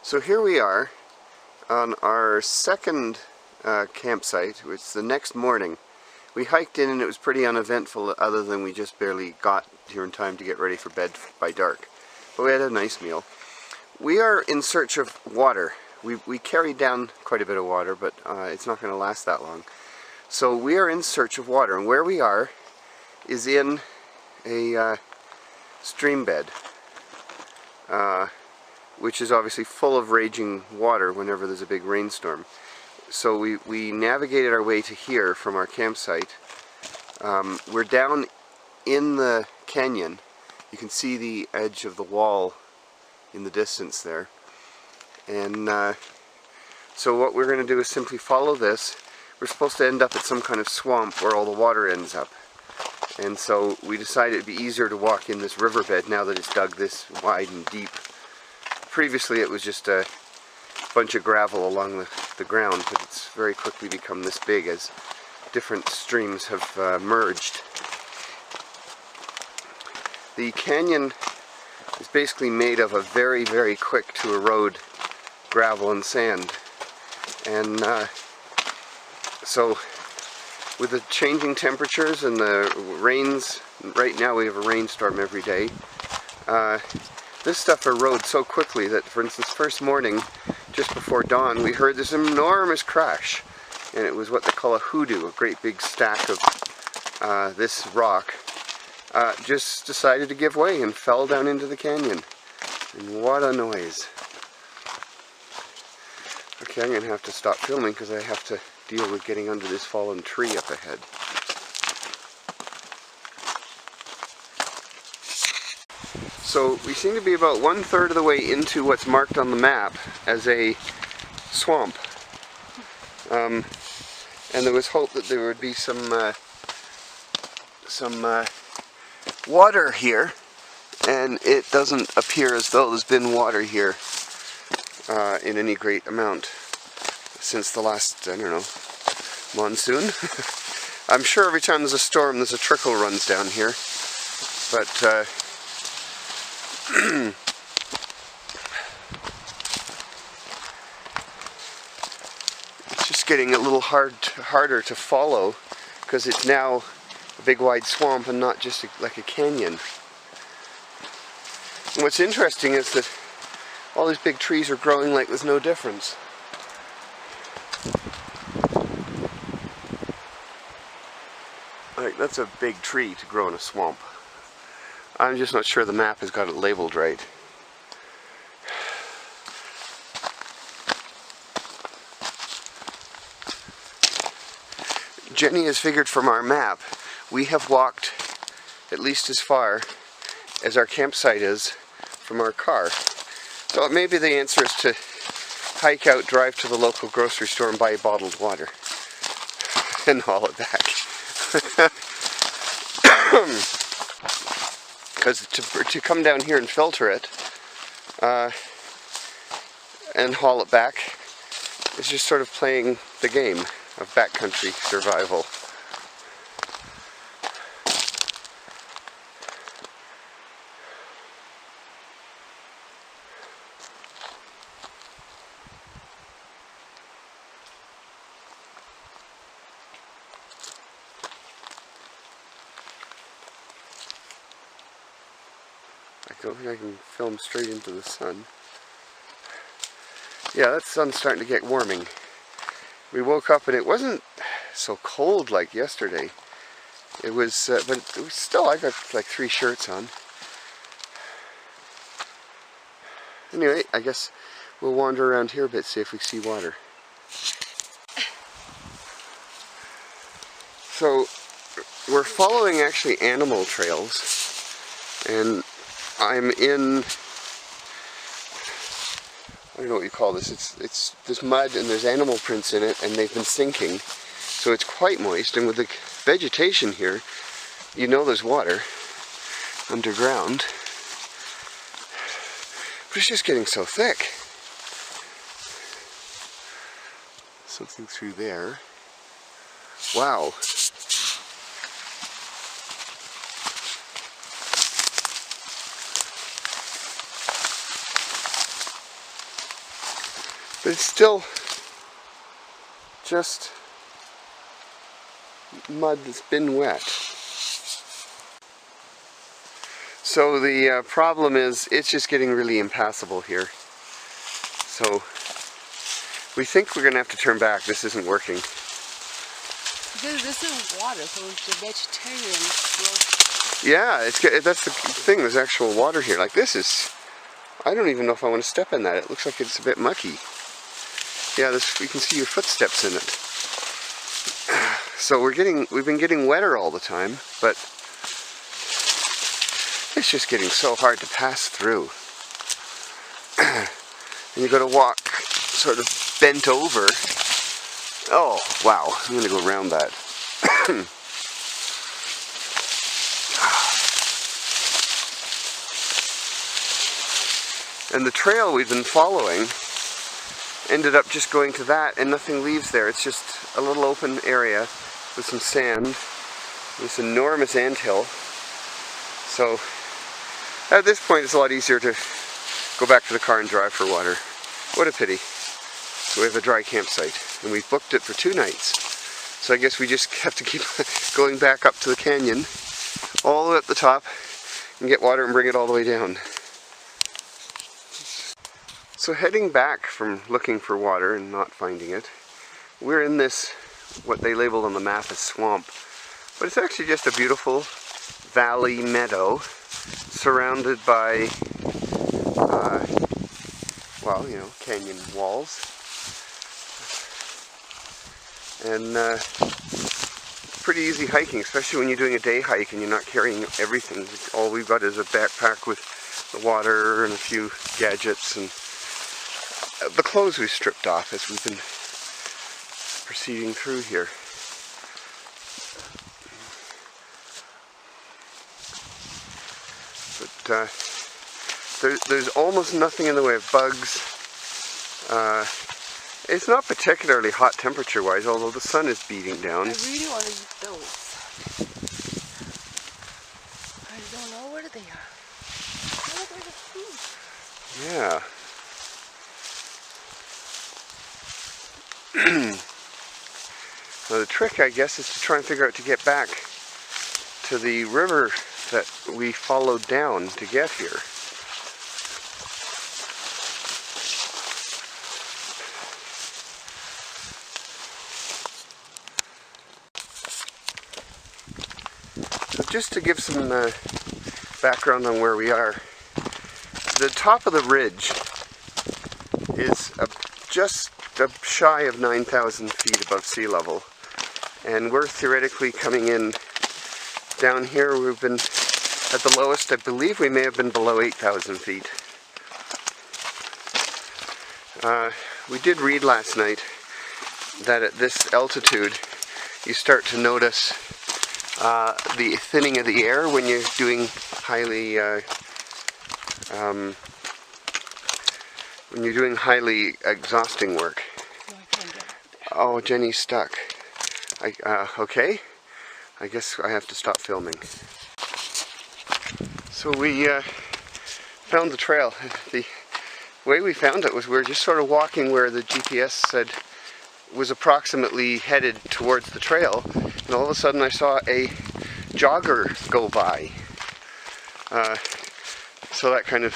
So here we are on our second campsite, which is the next morning. We hiked in and it was pretty uneventful, other than we just barely got here in time to get ready for bed by dark. But we had a nice meal. We are in search of water. We carried down quite a bit of water, but it's not going to last that long. So we are in search of water, and where we are is in a stream bed, which is obviously full of raging water whenever there's a big rainstorm. So we navigated our way to here from our campsite. We're down in the canyon. You can see the edge of the wall in the distance there. And so what we're going to do is simply follow this. We're supposed to end up at some kind of swamp where all the water ends up. And so we decided it'd be easier to walk in this riverbed now that it's dug this wide and deep. Previously it was just a bunch of gravel along the ground, but it's very quickly become this big as different streams have merged. The canyon is basically made of a very, very quick to erode gravel and sand. And so with the changing temperatures and the rains, right now we have a rainstorm every day, this stuff erodes so quickly that, for instance, first morning, just before dawn, we heard this enormous crash. And it was what they call a hoodoo, a great big stack of this rock. Just decided to give way and fell down into the canyon. And what a noise. Okay, I'm going to have to stop filming because I have to deal with getting under this fallen tree up ahead. So we seem to be about 1/3 of the way into what's marked on the map as a swamp. And there was hope that there would be some water here, and it doesn't appear as though there's been water here in any great amount since the last, I don't know, monsoon. I'm sure every time there's a storm there's a trickle runs down here, but it's just getting a little harder to follow because it's now a big wide swamp and not just like a canyon. And what's interesting is that all these big trees are growing like there's no difference. Like, that's a big tree to grow in a swamp. I'm just not sure the map has got it labeled right. Jenny has figured from our map we have walked at least as far as our campsite is from our car. So maybe the answer is to hike out, drive to the local grocery store and buy bottled water and haul it back. Because to come down here and filter it and haul it back is just sort of playing the game of backcountry survival. I don't think I can film straight into the sun. Yeah, that sun's starting to get warming. We woke up and it wasn't so cold like yesterday. It was, but it was still, I got like 3 shirts on. Anyway, I guess we'll wander around here a bit, see if we see water. So, we're following actually animal trails, and I'm in, I don't know what you call this, it's there's mud and there's animal prints in it and they've been sinking, so it's quite moist, and with the vegetation here, you know there's water underground, but it's just getting so thick. Something through there. Wow. But it's still just mud that's been wet. So the problem is it's just getting really impassable here. So we think we're going to have to turn back. This isn't working. This is water, so it's a vegetarian. Yeah, that's the thing. There's actual water here. Like this is, I don't even know if I want to step in that. It looks like it's a bit mucky. Yeah, you can see your footsteps in it. So we've been getting wetter all the time, but it's just getting so hard to pass through. And you got to walk sort of bent over. Oh, wow. I'm going to go around that. And the trail we've been following ended up just going to that, and nothing leaves there. It's just a little open area with some sand, this enormous anthill. So at this point it's a lot easier to go back to the car and drive for water. What a pity. So we have a dry campsite, and we've booked it for 2 nights. So I guess we just have to keep going back up to the canyon, all the way up the top, and get water and bring it all the way down. So heading back from looking for water and not finding it, we're in this, what they labeled on the map as swamp. But it's actually just a beautiful valley meadow surrounded by, well, you know, canyon walls. And pretty easy hiking, especially when you're doing a day hike and you're not carrying everything. All we've got is a backpack with the water and a few gadgets, and the clothes we stripped off as we've been proceeding through here. But there's almost nothing in the way of bugs. It's not particularly hot temperature-wise, although the sun is beating down. I really want to eat those. I don't know where they are. Where are the food? Yeah. Now the trick, I guess, is to try and figure out to get back to the river that we followed down to get here. So just to give some background on where we are, the top of the ridge is just shy of 9,000 feet above sea level, and we're theoretically coming in down here. We've been at the lowest, I believe we may have been below 8,000 feet. We did read last night that at this altitude you start to notice the thinning of the air when you're doing highly exhausting work. No, I can't get it. Oh, Jenny's stuck. Okay. I guess I have to stop filming. So we found the trail. The way we found it was we were just sort of walking where the GPS said was approximately headed towards the trail, and all of a sudden I saw a jogger go by. So that kind of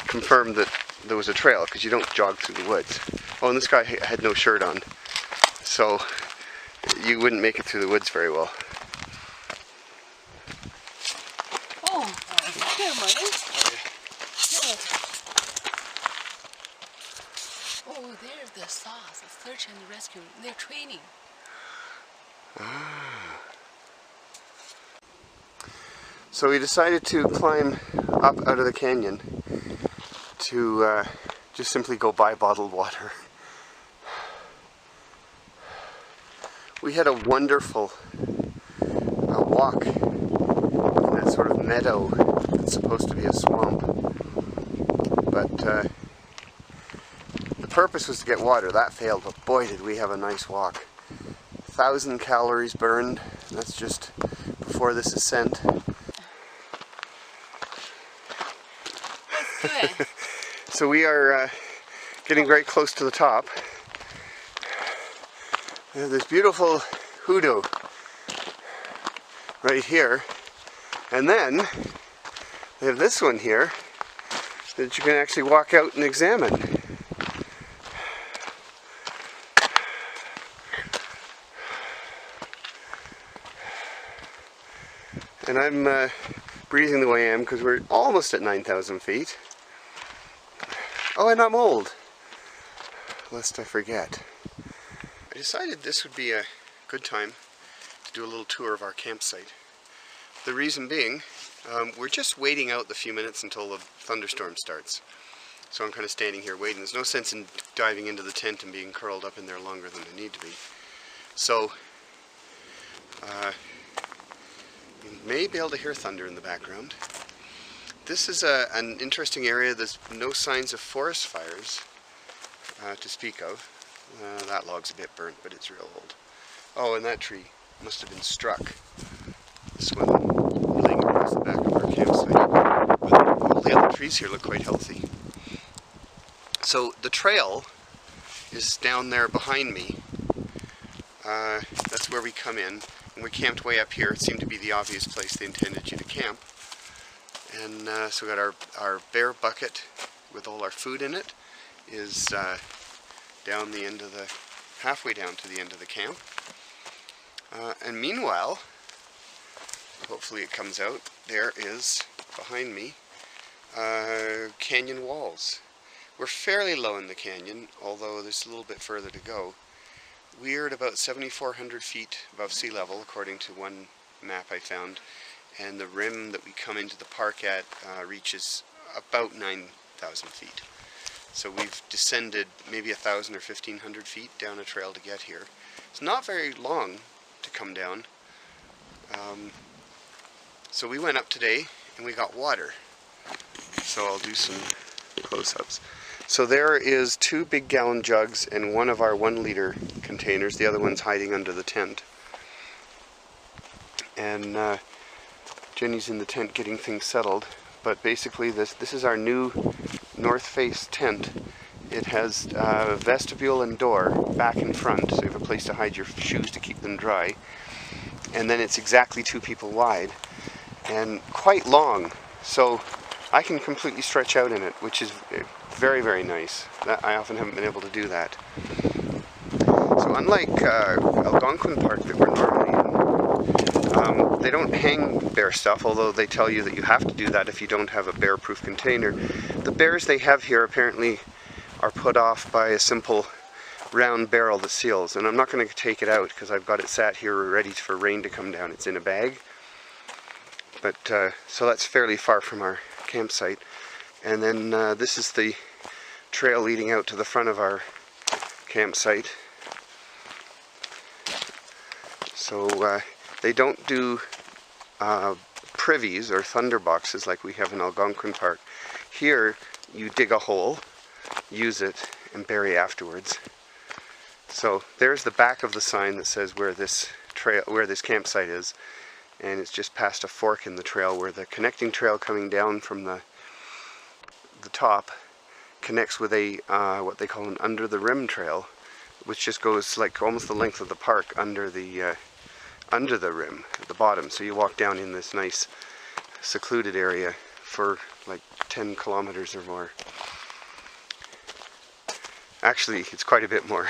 confirmed that there was a trail, because you don't jog through the woods. Oh, and this guy had no shirt on, so you wouldn't make it through the woods very well. Oh, here, Martin. Yeah. Oh, there's the SARS, search and rescue. They're training. So we decided to climb up out of the canyon to just simply go buy bottled water. We had a wonderful walk in that sort of meadow that's supposed to be a swamp, but the purpose was to get water. That failed, but boy did we have a nice walk. 1,000 calories burned. That's just before this ascent. Let's do it. So we are getting very close to the top. We have this beautiful hoodoo right here, and then we have this one here that you can actually walk out and examine. And I'm breathing the way I am because we're almost at 9,000 feet. Oh, and I'm old, lest I forget. I decided this would be a good time to do a little tour of our campsite. The reason being, we're just waiting out the few minutes until the thunderstorm starts. So I'm kind of standing here waiting. There's no sense in diving into the tent and being curled up in there longer than I need to be. So, you may be able to hear thunder in the background. This is an interesting area. There's no signs of forest fires to speak of. That log's a bit burnt, but it's real old. Oh, and that tree must have been struck. This one laying across the back of our campsite. But all the other trees here look quite healthy. So the trail is down there behind me. That's where we come in. And we camped way up here. It seemed to be the obvious place they intended you to camp. And so we got our bear bucket with all our food in it is down the end of the, halfway down to the end of the camp. And meanwhile, hopefully it comes out, there is, behind me, canyon walls. We're fairly low in the canyon, although there's a little bit further to go. We're at about 7,400 feet above sea level, according to one map I found, and the rim that we come into the park at reaches about 9,000 feet. So we've descended maybe 1,000 or 1,500 feet down a trail to get here. It's not very long to come down. So we went up today and we got water. So I'll do some close-ups. So there is 2 big gallon jugs and one of our 1 liter containers. The other one's hiding under the tent. And Jenny's in the tent getting things settled. But basically this is our new north face tent. It has a vestibule and door back and front, so you have a place to hide your shoes to keep them dry. And then it's exactly 2 people wide and quite long. So I can completely stretch out in it, which is very, very nice. I often haven't been able to do that. So unlike Algonquin Park that we're normally in, they don't hang bear stuff, although they tell you that you have to do that if you don't have a bear-proof container. The bears they have here apparently are put off by a simple round barrel that seals, and I'm not going to take it out because I've got it sat here ready for rain to come down. It's in a bag. But so that's fairly far from our campsite. And then this is the trail leading out to the front of our campsite. So they don't do privies or thunder boxes like we have in Algonquin Park. Here you dig a hole, use it, and bury afterwards. So there's the back of the sign that says where this campsite is, and it's just past a fork in the trail where the connecting trail coming down from the top connects with a what they call an under the rim trail, which just goes like almost the length of the park under the rim at the bottom. So you walk down in this nice secluded area for like 10 kilometers or more. Actually, it's quite a bit more.